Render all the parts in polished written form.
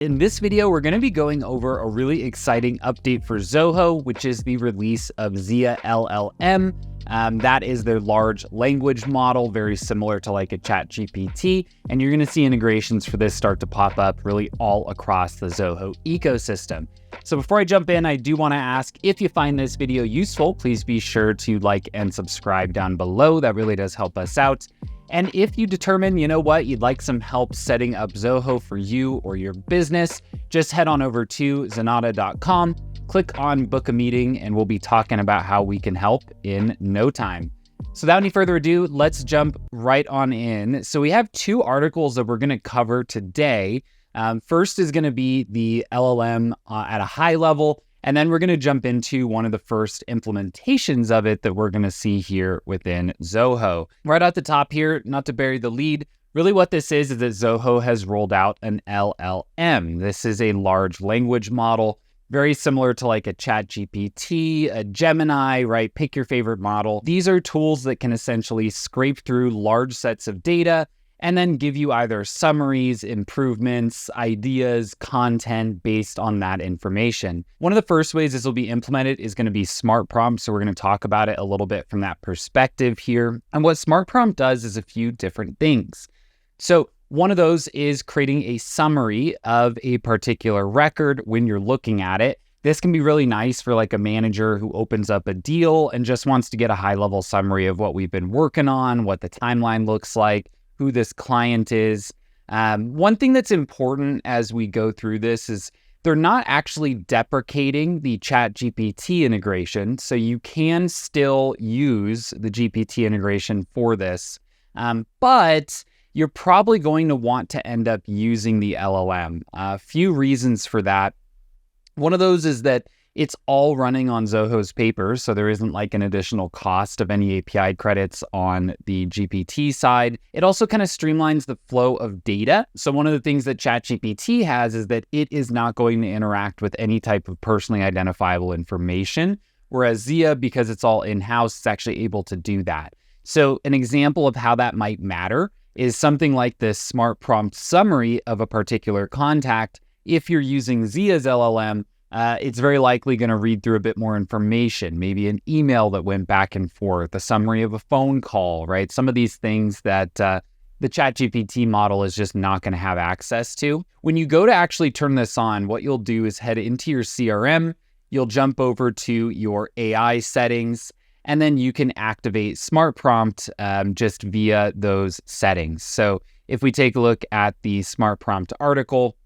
In this video, we're going to be going over a really exciting update for Zoho, which is the release of Zia LLM. That is their large language model, very similar to like a ChatGPT. And you're going to see integrations for this start to pop up really all across the Zoho ecosystem. So before I jump in, I do want to ask, if you find this video useful, please be sure to like and subscribe down below. That really does help us out. And if you determine, you'd like some help setting up Zoho for you or your business, just head on over to zenatta.com, click on book a meeting, and we'll be talking about how we can help in no time. So without any further ado, let's jump right on in. So we have two articles that we're going to cover today. First is going to be the LLM at a high level, and then we're going to jump into one of the first implementations of it that we're going to see here within Zoho. Right at the top here, not to bury the lead, really what this is that Zoho has rolled out an LLM. This is a large language model, very similar to like a ChatGPT, a Gemini, right? Pick your favorite model. These are tools that can essentially scrape through large sets of data and then give you either summaries, improvements, ideas, content based on that information. One of the first ways this will be implemented is going to be Smart Prompt. So we're going to talk about it a little bit from that perspective here. And what Smart Prompt does is a few different things. So one of those is creating a summary of a particular record when you're looking at it. This can be really nice for like a manager who opens up a deal and just wants to get a high-level summary of what we've been working on, what the timeline looks like, who this client is. One thing that's important as we go through this is they're not actually deprecating the ChatGPT integration, so you can still use the GPT integration for this, but you're probably going to want to end up using the LLM. A few reasons for that. One of those is that it's all running on Zoho's paper, so there isn't like an additional cost of any API credits on the GPT side. It also kind of streamlines the flow of data. So one of the things that ChatGPT has is that it is not going to interact with any type of personally identifiable information, whereas Zia, because it's all in-house, is actually able to do that. So an example of how that might matter is something like this Smart Prompt summary of a particular contact. If you're using Zia's LLM, it's very likely going to read through a bit more information, maybe an email that went back and forth, a summary of a phone call, right? Some of these things that the ChatGPT model is just not going to have access to. When you go to actually turn this on, what you'll do is head into your CRM, you'll jump over to your AI settings, and then you can activate Smart Prompt just via those settings. So if we take a look at the Smart Prompt article,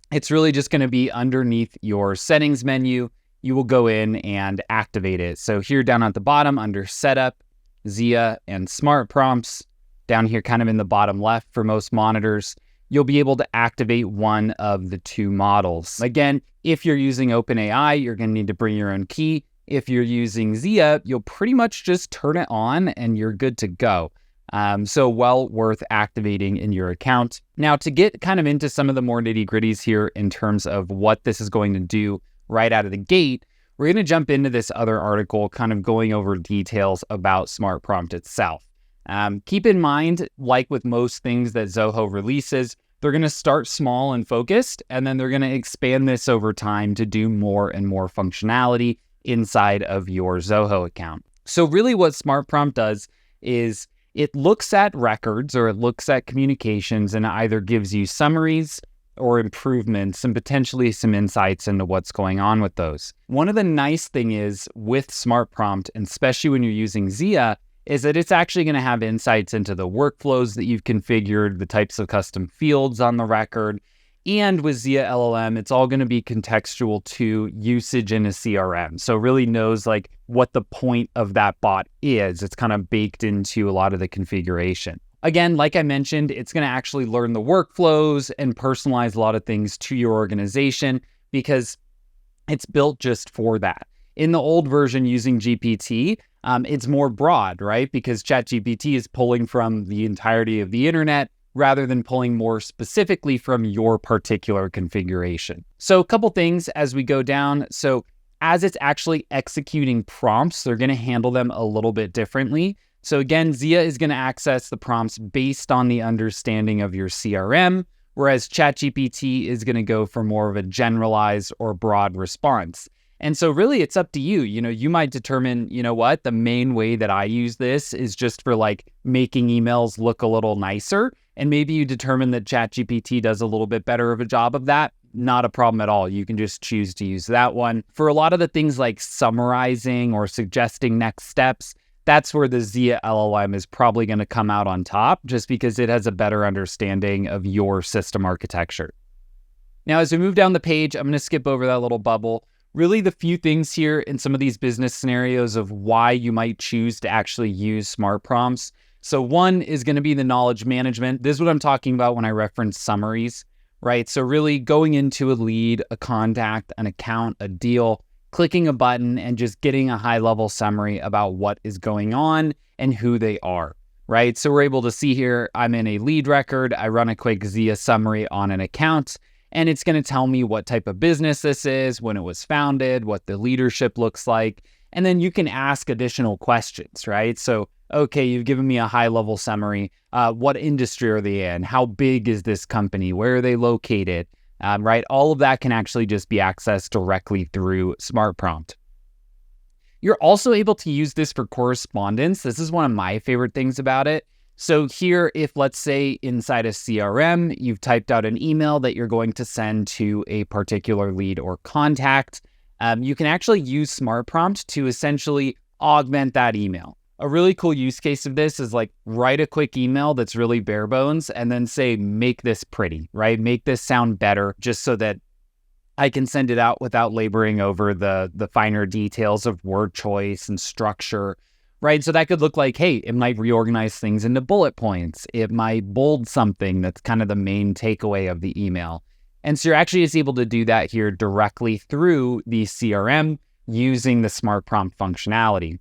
it's really just going to be underneath your settings menu. You will go in and activate it. So here down at the bottom under Setup, Zia and Smart Prompts, down here kind of in the bottom left for most monitors, you'll be able to activate one of the two models. Again, if you're using OpenAI, you're going to need to bring your own key. If you're using Zia, you'll pretty much just turn it on and you're good to go. So well worth activating in your account. Now, to get kind of into some of the more nitty-gritties here in terms of what this is going to do right out of the gate, we're going to jump into this other article kind of going over details about Smart Prompt itself. Keep in mind, like with most things that Zoho releases, they're going to start small and focused, and then they're going to expand this over time to do more and more functionality inside of your Zoho account. So really what Smart Prompt does is it looks at records or it looks at communications and either gives you summaries or improvements and potentially some insights into what's going on with those. One of the nice thing is with Smart Prompt, and especially when you're using Zia, is that it's actually going to have insights into the workflows that you've configured, the types of custom fields on the record. And with Zia LLM, it's all going to be contextual to usage in a CRM. So it really knows like what the point of that bot is. It's kind of baked into a lot of the configuration. Again, like I mentioned, it's going to actually learn the workflows and personalize a lot of things to your organization because it's built just for that. In the old version using GPT, it's more broad, right? Because ChatGPT is pulling from the entirety of the internet, rather than pulling more specifically from your particular configuration. So a couple things as we go down. So as it's actually executing prompts, they're going to handle them a little bit differently. So again, Zia is going to access the prompts based on the understanding of your CRM, whereas ChatGPT is going to go for more of a generalized or broad response. And so really it's up to you. You might determine, what, the main way that I use this is just for like making emails look a little nicer. And maybe you determine that ChatGPT does a little bit better of a job of that. Not a problem at all. You can just choose to use that one. For a lot of the things like summarizing or suggesting next steps, that's where the Zia LLM is probably going to come out on top, just because it has a better understanding of your system architecture. Now, as we move down the page, I'm going to skip over that little bubble. Really, the few things here in some of these business scenarios of why you might choose to actually use smart prompts. So one is going to be the knowledge management. This is what I'm talking about when I reference summaries, right? So really going into a lead, a contact, an account, a deal, clicking a button and just getting a high-level summary about what is going on and who they are, right? So we're able to see here, I'm in a lead record. I run a quick Zia summary on an account, and it's going to tell me what type of business this is, when it was founded, what the leadership looks like. And then you can ask additional questions, right? So, okay, you've given me a high-level summary. What industry are they in? How big is this company? Where are they located? Right? All of that can actually just be accessed directly through Smart Prompt. You're also able to use this for correspondence. This is one of my favorite things about it. So here, if let's say inside a CRM, you've typed out an email that you're going to send to a particular lead or contact, you can actually use Smart Prompt to essentially augment that email. A really cool use case of this is like write a quick email that's really bare bones and then say, make this pretty, right? Make this sound better just so that I can send it out without laboring over the finer details of word choice and structure, right? So that could look like, hey, it might reorganize things into bullet points. It might bold something that's kind of the main takeaway of the email. And so you're actually just able to do that here directly through the CRM using the Smart Prompt functionality.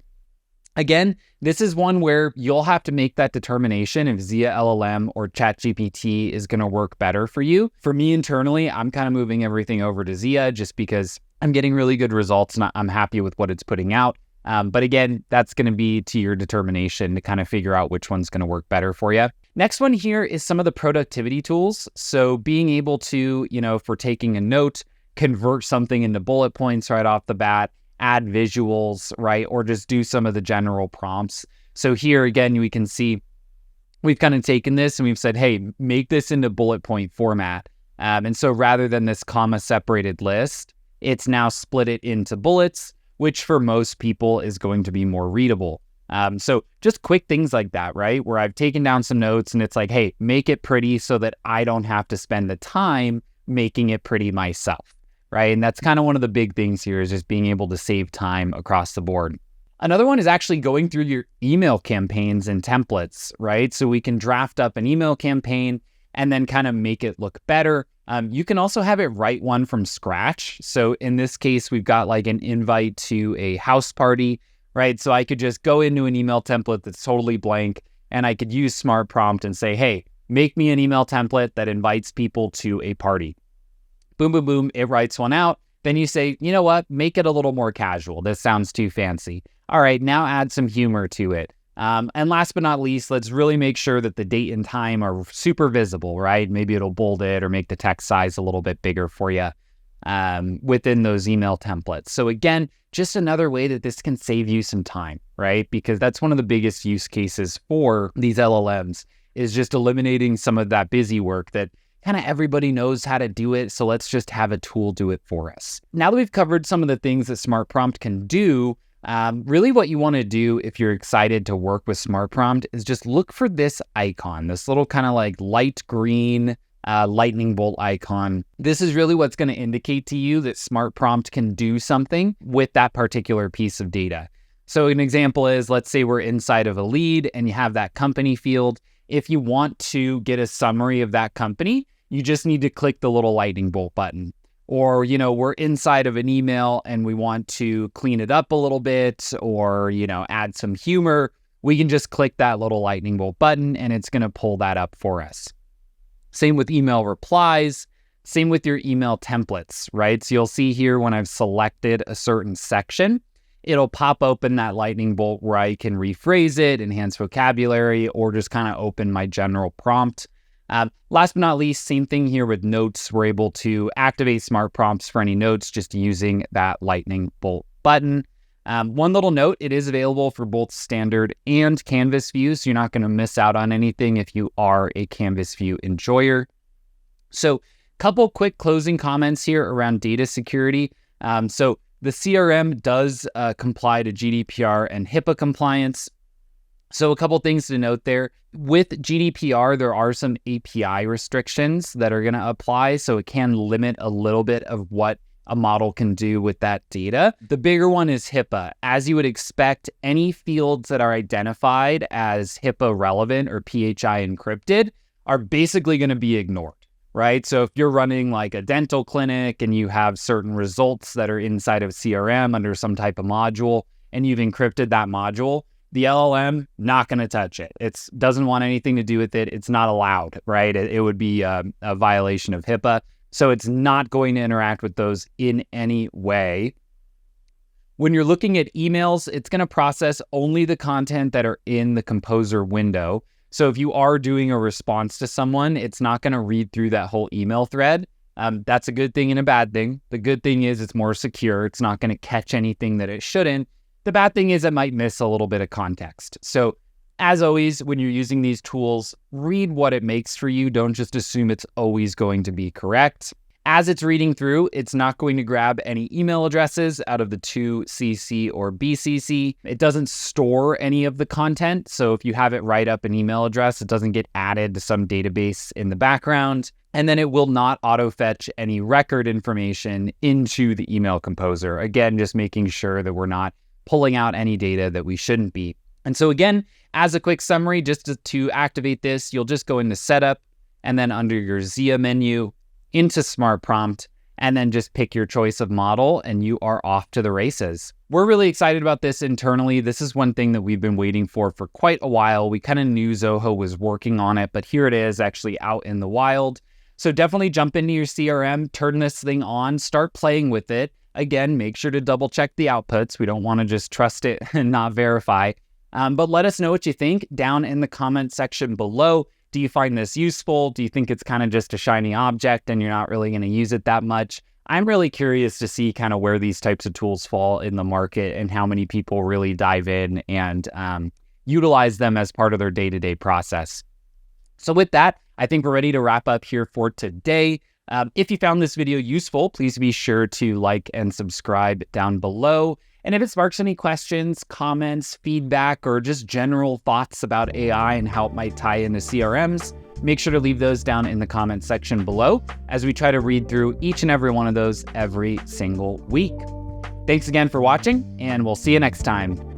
Again, this is one where you'll have to make that determination if Zia LLM or ChatGPT is going to work better for you. For me internally, I'm kind of moving everything over to Zia just because I'm getting really good results and I'm happy with what it's putting out. But again, that's going to be to your determination to kind of figure out which one's going to work better for you. Next one here is some of the productivity tools. So being able to, if we're taking a note, convert something into bullet points right off the bat, add visuals, right? Or just do some of the general prompts. So here again, we can see we've kind of taken this and we've said, hey, make this into bullet point format. And so rather than this comma separated list, it's now split it into bullets, which for most people is going to be more readable. So just quick things like that, right? Where I've taken down some notes and it's like, hey, make it pretty so that I don't have to spend the time making it pretty myself. Right? And that's kind of one of the big things here is just being able to save time across the board. Another one is actually going through your email campaigns and templates, right? So we can draft up an email campaign and then kind of make it look better. You can also have it write one from scratch. So in this case, we've got like an invite to a house party, right? So I could just go into an email template that's totally blank and I could use Smart Prompt and say, hey, make me an email template that invites people to a party. Boom, boom, boom, it writes one out. Then you say, you know what, make it a little more casual. This sounds too fancy. All right, now add some humor to it. And last but not least, let's really make sure that the date and time are super visible, right? Maybe it'll bold it or make the text size a little bit bigger for you within those email templates. So again, just another way that this can save you some time, right? Because that's one of the biggest use cases for these LLMs is just eliminating some of that busy work that kind of everybody knows how to do it, so let's just have a tool do it for us. Now that we've covered some of the things that Smart Prompt can do, really what you want to do if you're excited to work with Smart Prompt is just look for this icon, this little kind of like light green lightning bolt icon. This is really what's going to indicate to you that Smart Prompt can do something with that particular piece of data. So an example is, let's say we're inside of a lead and you have that company field. If you want to get a summary of that company, you just need to click the little lightning bolt button. Or, we're inside of an email and we want to clean it up a little bit or, add some humor. We can just click that little lightning bolt button and it's going to pull that up for us. Same with email replies, same with your email templates, right? So you'll see here when I've selected a certain section, it'll pop open that lightning bolt where I can rephrase it, enhance vocabulary, or just kind of open my general prompt. Last but not least, same thing here with notes. We're able to activate smart prompts for any notes just using that lightning bolt button. One little note, it is available for both standard and Canvas views. So you're not going to miss out on anything if you are a Canvas view enjoyer. So couple quick closing comments here around data security. So the CRM does comply to GDPR and HIPAA compliance. So a couple things to note there. With GDPR, there are some API restrictions that are going to apply. So it can limit a little bit of what a model can do with that data. The bigger one is HIPAA. As you would expect, any fields that are identified as HIPAA relevant or PHI encrypted are basically going to be ignored, right? So if you're running like a dental clinic and you have certain results that are inside of CRM under some type of module and you've encrypted that module, the LLM, not going to touch it. It doesn't want anything to do with it. It's not allowed, right? It would be a violation of HIPAA. So it's not going to interact with those in any way. When you're looking at emails, it's going to process only the content that are in the Composer window. So if you are doing a response to someone, it's not going to read through that whole email thread. That's a good thing and a bad thing. The good thing is it's more secure. It's not going to catch anything that it shouldn't. The bad thing is it might miss a little bit of context. So as always, when you're using these tools, read what it makes for you. Don't just assume it's always going to be correct. As it's reading through, it's not going to grab any email addresses out of the 2CC or BCC. It doesn't store any of the content. So if you have it write up an email address, it doesn't get added to some database in the background. And then it will not auto-fetch any record information into the email composer. Again, just making sure that we're not pulling out any data that we shouldn't be. And so again, as a quick summary, just to activate this, you'll just go into Setup and then under your Zia menu into Smart Prompt, and then just pick your choice of model and you are off to the races. We're really excited about this internally. This is one thing that we've been waiting for quite a while. We kind of knew Zoho was working on it, but here it is actually out in the wild. So definitely jump into your CRM, turn this thing on, start playing with it. Again, make sure to double check the outputs. We don't want to just trust it and not verify. But let us know what you think down in the comment section below. Do you find this useful? Do you think it's kind of just a shiny object and you're not really going to use it that much? I'm really curious to see kind of where these types of tools fall in the market and how many people really dive in and utilize them as part of their day-to-day process. So with that, I think we're ready to wrap up here for today. If you found this video useful, please be sure to like and subscribe down below. And if it sparks any questions, comments, feedback, or just general thoughts about AI and how it might tie into CRMs, make sure to leave those down in the comment section below as we try to read through each and every one of those every single week. Thanks again for watching, and we'll see you next time.